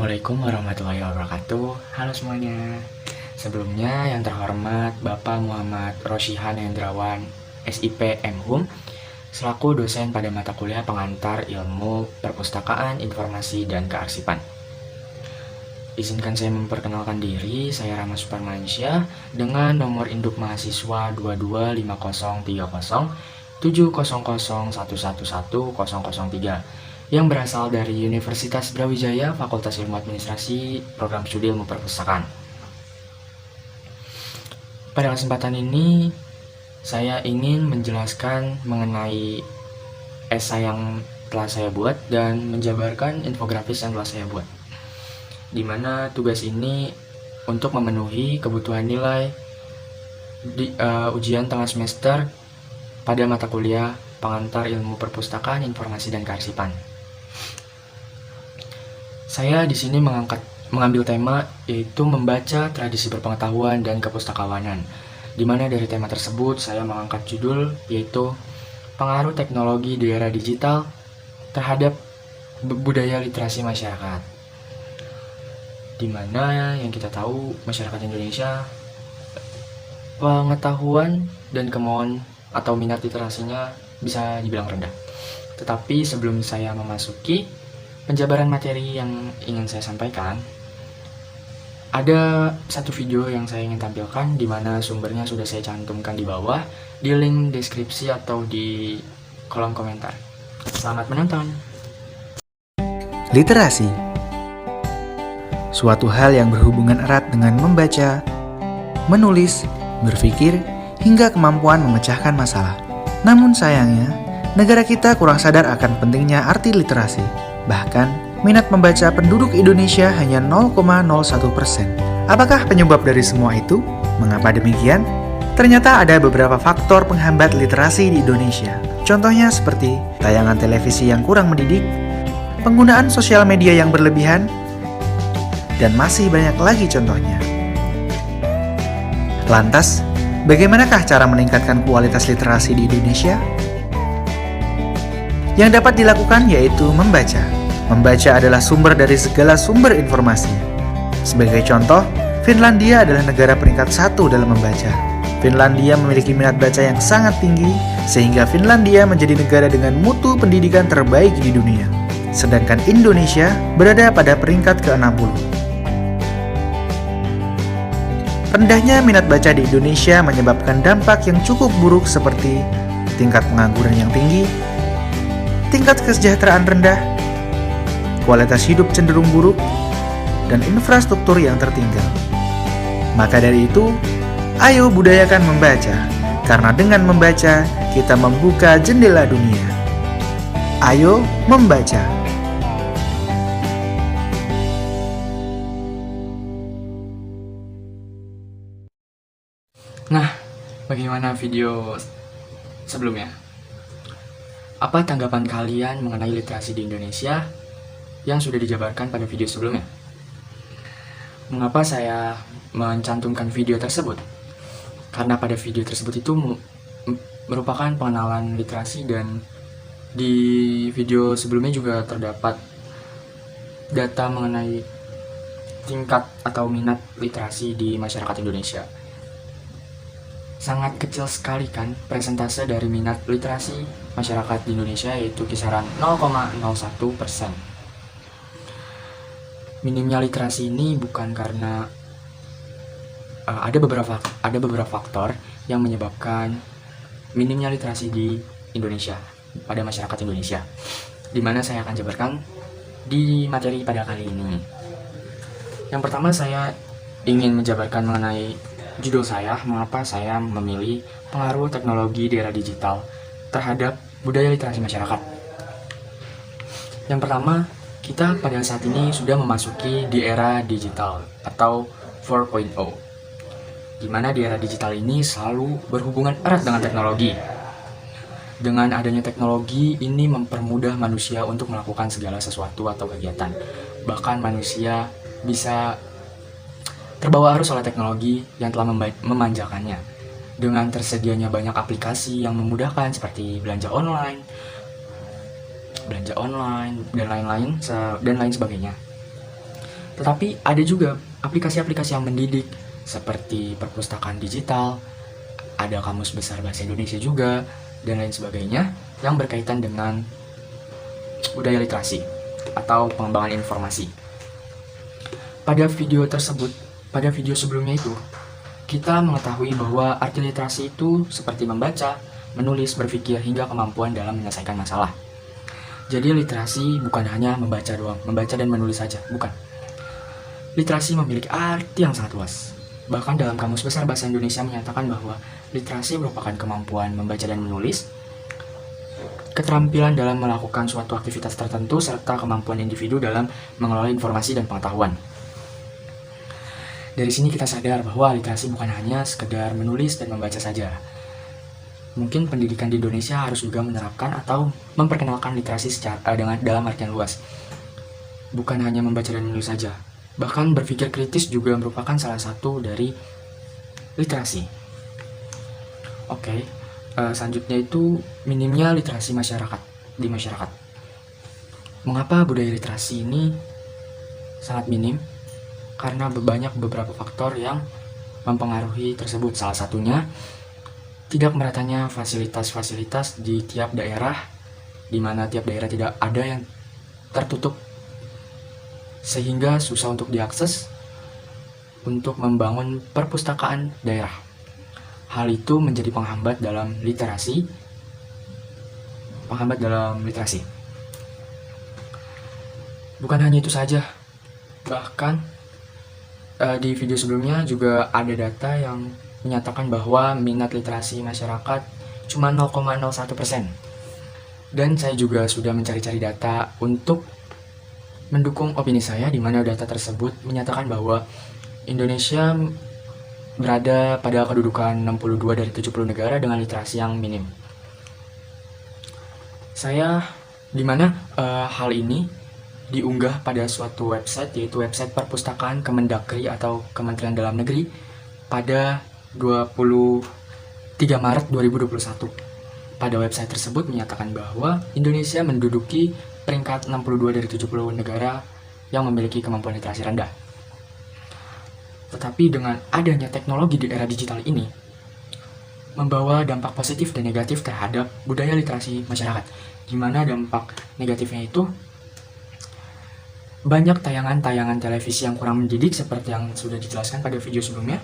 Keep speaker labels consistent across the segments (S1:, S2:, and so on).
S1: Assalamualaikum warahmatullahi wabarakatuh. Halo semuanya. Sebelumnya yang terhormat Bapak Muhammad Roshihan Hendrawan, SIP MHUM, selaku dosen pada mata kuliah pengantar ilmu perpustakaan, informasi, dan kearsipan. Izinkan saya memperkenalkan diri, saya Rama Suparmansyah dengan nomor induk mahasiswa 2250307001111003 yang berasal dari Universitas Brawijaya, Fakultas Ilmu Administrasi, Program Studi Ilmu Perpustakaan. Pada kesempatan ini, saya ingin menjelaskan mengenai esai yang telah saya buat dan menjabarkan infografis yang telah saya buat. Di mana tugas ini untuk memenuhi kebutuhan nilai di ujian tengah semester pada mata kuliah pengantar ilmu perpustakaan, informasi, dan kearsipan. Saya di sini mengambil tema yaitu membaca tradisi berpengetahuan dan kepustakawanan. Di mana dari tema tersebut saya mengangkat judul yaitu pengaruh teknologi di era digital terhadap budaya literasi masyarakat. Di mana yang kita tahu masyarakat Indonesia pengetahuan dan kemauan atau minat literasinya bisa dibilang rendah. Tetapi sebelum saya memasuki penjabaran materi yang ingin saya sampaikan, ada satu video yang saya ingin tampilkan di mana sumbernya sudah saya cantumkan di bawah di link deskripsi atau di kolom komentar. Selamat menonton.
S2: Literasi, suatu hal yang berhubungan erat dengan membaca, menulis, berpikir, hingga kemampuan memecahkan masalah. Namun sayangnya, negara kita kurang sadar akan pentingnya arti literasi. Bahkan, minat membaca penduduk Indonesia hanya 0,01%. Apakah penyebab dari semua itu? Mengapa demikian? Ternyata ada beberapa faktor penghambat literasi di Indonesia. Contohnya seperti tayangan televisi yang kurang mendidik, penggunaan sosial media yang berlebihan, dan masih banyak lagi contohnya. Lantas, bagaimanakah cara meningkatkan kualitas literasi di Indonesia? Yang dapat dilakukan yaitu membaca. Membaca adalah sumber dari segala sumber informasi. Sebagai contoh, Finlandia adalah negara peringkat 1 dalam membaca. Finlandia memiliki minat baca yang sangat tinggi, sehingga Finlandia menjadi negara dengan mutu pendidikan terbaik di dunia. Sedangkan Indonesia berada pada peringkat ke-60. Rendahnya minat baca di Indonesia menyebabkan dampak yang cukup buruk seperti tingkat pengangguran yang tinggi, tingkat kesejahteraan rendah, kualitas hidup cenderung buruk, dan infrastruktur yang tertinggal. Maka dari itu, ayo budayakan membaca, karena dengan membaca, kita membuka jendela dunia. Ayo membaca.
S1: Nah, bagaimana video sebelumnya? Apa tanggapan kalian mengenai literasi di Indonesia yang sudah dijabarkan pada video sebelumnya? Mengapa saya mencantumkan video tersebut? Karena pada video tersebut itu merupakan pengenalan literasi, dan di video sebelumnya juga terdapat data mengenai tingkat atau minat literasi di masyarakat Indonesia. Sangat kecil sekali kan persentase dari minat literasi masyarakat di Indonesia, yaitu kisaran 0,01%. Minimnya literasi ini bukan karena ada beberapa faktor yang menyebabkan minimnya literasi di Indonesia pada masyarakat Indonesia, di mana saya akan jabarkan di materi pada kali ini. Yang pertama, saya ingin menjabarkan mengenai judul saya, mengapa saya memilih pengaruh teknologi di era digital terhadap budaya literasi masyarakat. Yang pertama, kita pada saat ini sudah memasuki di era digital atau 4.0, di mana di era digital ini selalu berhubungan erat dengan teknologi. Dengan adanya teknologi ini mempermudah manusia untuk melakukan segala sesuatu atau kegiatan. Bahkan manusia bisa terbawa arus oleh teknologi yang telah memanjakannya. Dengan tersedianya banyak aplikasi yang memudahkan seperti belanja online, dan lain sebagainya. Tetapi ada juga aplikasi-aplikasi yang mendidik seperti perpustakaan digital, ada kamus besar bahasa Indonesia juga, dan lain sebagainya yang berkaitan dengan budaya literasi atau pengembangan informasi. Pada video sebelumnya itu, kita mengetahui bahwa arti literasi itu seperti membaca, menulis, berpikir, hingga kemampuan dalam menyelesaikan masalah. Jadi literasi bukan hanya membaca doang, membaca dan menulis saja, bukan. Literasi memiliki arti yang sangat luas. Bahkan dalam Kamus Besar Bahasa Indonesia menyatakan bahwa literasi merupakan kemampuan membaca dan menulis, keterampilan dalam melakukan suatu aktivitas tertentu, serta kemampuan individu dalam mengelola informasi dan pengetahuan. Dari sini kita sadar bahwa literasi bukan hanya sekedar menulis dan membaca saja. Mungkin pendidikan di Indonesia harus juga menerapkan atau memperkenalkan literasi dalam artian luas. Bukan hanya membaca dan menulis saja. Bahkan berpikir kritis juga merupakan salah satu dari literasi. Oke, selanjutnya itu minimnya literasi di masyarakat. Mengapa budaya literasi ini sangat minim? Karena beberapa faktor yang mempengaruhi tersebut. Salah satunya tidak meratanya fasilitas-fasilitas di tiap daerah, di mana tiap daerah tidak ada yang tertutup sehingga susah untuk diakses untuk membangun perpustakaan daerah. Hal itu menjadi penghambat dalam literasi. Bukan hanya itu saja, bahkan di video sebelumnya juga ada data yang menyatakan bahwa minat literasi masyarakat cuma 0,01%. Dan saya juga sudah mencari-cari data untuk mendukung opini saya, di mana data tersebut menyatakan bahwa Indonesia berada pada kedudukan 62 dari 70 negara dengan literasi yang minim. Di mana hal ini diunggah pada suatu website, yaitu website perpustakaan Kemendagri atau Kementerian Dalam Negeri pada 23 Maret 2021. Pada website tersebut menyatakan bahwa Indonesia menduduki peringkat 62 dari 70 negara yang memiliki kemampuan literasi rendah. Tetapi dengan adanya teknologi di era digital ini, membawa dampak positif dan negatif terhadap budaya literasi masyarakat. Di mana dampak negatifnya itu banyak tayangan-tayangan televisi yang kurang mendidik seperti yang sudah dijelaskan pada video sebelumnya,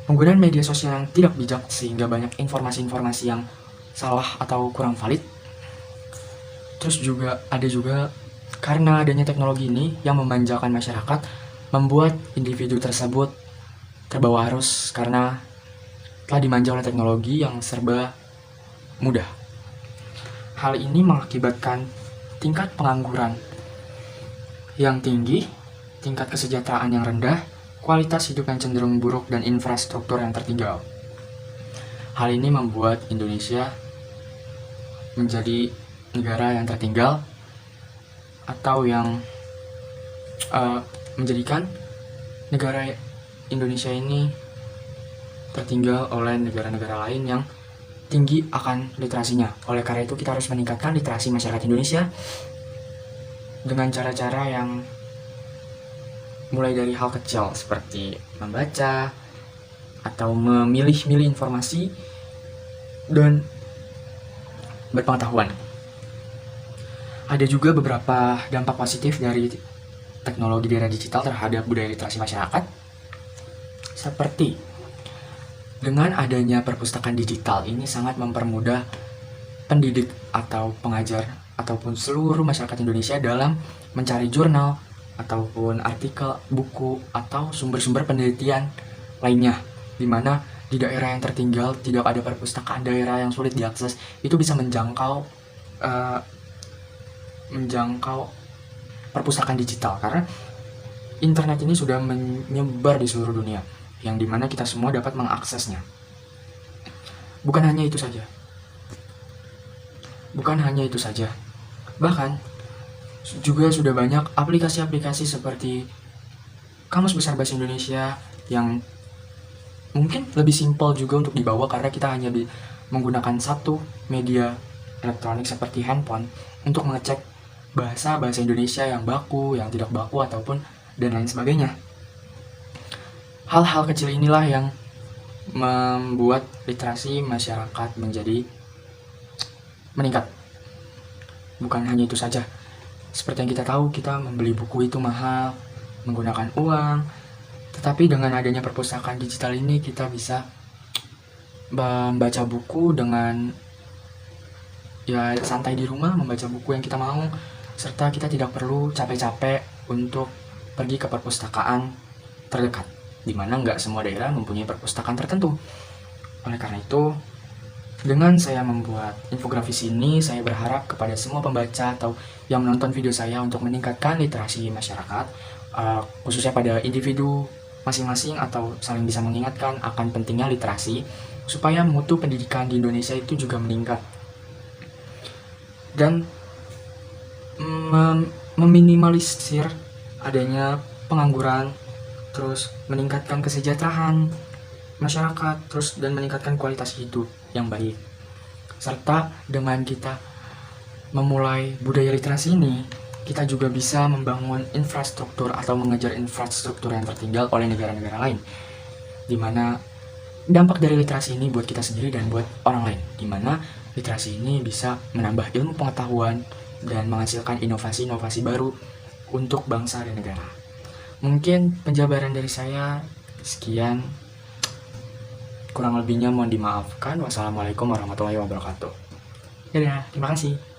S1: penggunaan media sosial yang tidak bijak sehingga banyak informasi-informasi yang salah atau kurang valid. Terus ada juga karena adanya teknologi ini yang memanjakan masyarakat, membuat individu tersebut terbawa arus karena telah dimanja oleh teknologi yang serba mudah. Hal ini mengakibatkan tingkat pengangguran yang tinggi, tingkat kesejahteraan yang rendah, kualitas hidup yang cenderung buruk, dan infrastruktur yang tertinggal. Hal ini membuat Indonesia menjadi negara yang tertinggal atau yang menjadikan negara Indonesia ini tertinggal oleh negara-negara lain yang tinggi akan literasinya. Oleh karena itu kita harus meningkatkan literasi masyarakat Indonesia dengan cara-cara yang mulai dari hal kecil seperti membaca atau memilih-milih informasi dan berpengetahuan. Ada juga beberapa dampak positif dari teknologi di era digital terhadap budaya literasi masyarakat, seperti dengan adanya perpustakaan digital ini sangat mempermudah pendidik atau pengajar ataupun seluruh masyarakat Indonesia dalam mencari jurnal ataupun artikel, buku, atau sumber-sumber penelitian lainnya, di mana di daerah yang tertinggal tidak ada perpustakaan daerah yang sulit diakses, itu bisa menjangkau perpustakaan digital karena internet ini sudah menyebar di seluruh dunia, yang dimana kita semua dapat mengaksesnya. Bukan hanya itu saja, bahkan juga sudah banyak aplikasi-aplikasi seperti Kamus Besar Bahasa Indonesia yang mungkin lebih simpel juga untuk dibawa karena kita hanya menggunakan satu media elektronik seperti handphone untuk mengecek bahasa Indonesia yang baku, yang tidak baku, ataupun dan lain sebagainya. Hal-hal kecil inilah yang membuat literasi masyarakat menjadi meningkat. Bukan hanya itu saja, seperti yang kita tahu, kita membeli buku itu mahal, menggunakan uang, tetapi dengan adanya perpustakaan digital ini kita bisa membaca buku dengan ya santai di rumah, membaca buku yang kita mau, serta kita tidak perlu capek-capek untuk pergi ke perpustakaan terdekat, di mana nggak semua daerah mempunyai perpustakaan tertentu. Oleh karena itu, dengan saya membuat infografis ini, saya berharap kepada semua pembaca atau yang menonton video saya untuk meningkatkan literasi masyarakat, khususnya pada individu masing-masing, atau saling bisa mengingatkan akan pentingnya literasi, supaya mutu pendidikan di Indonesia itu juga meningkat. Dan meminimalisir adanya pengangguran, terus meningkatkan kesejahteraan masyarakat, terus dan meningkatkan kualitas hidup yang baik. Serta dengan kita memulai budaya literasi ini, kita juga bisa membangun infrastruktur atau mengejar infrastruktur yang tertinggal oleh negara-negara lain, dimana dampak dari literasi ini buat kita sendiri dan buat orang lain, dimana literasi ini bisa menambah ilmu pengetahuan dan menghasilkan inovasi-inovasi baru untuk bangsa dan negara. Mungkin penjabaran dari saya sekian, kurang lebihnya mohon dimaafkan. Wassalamualaikum warahmatullahi wabarakatuh. Dadah, terima kasih.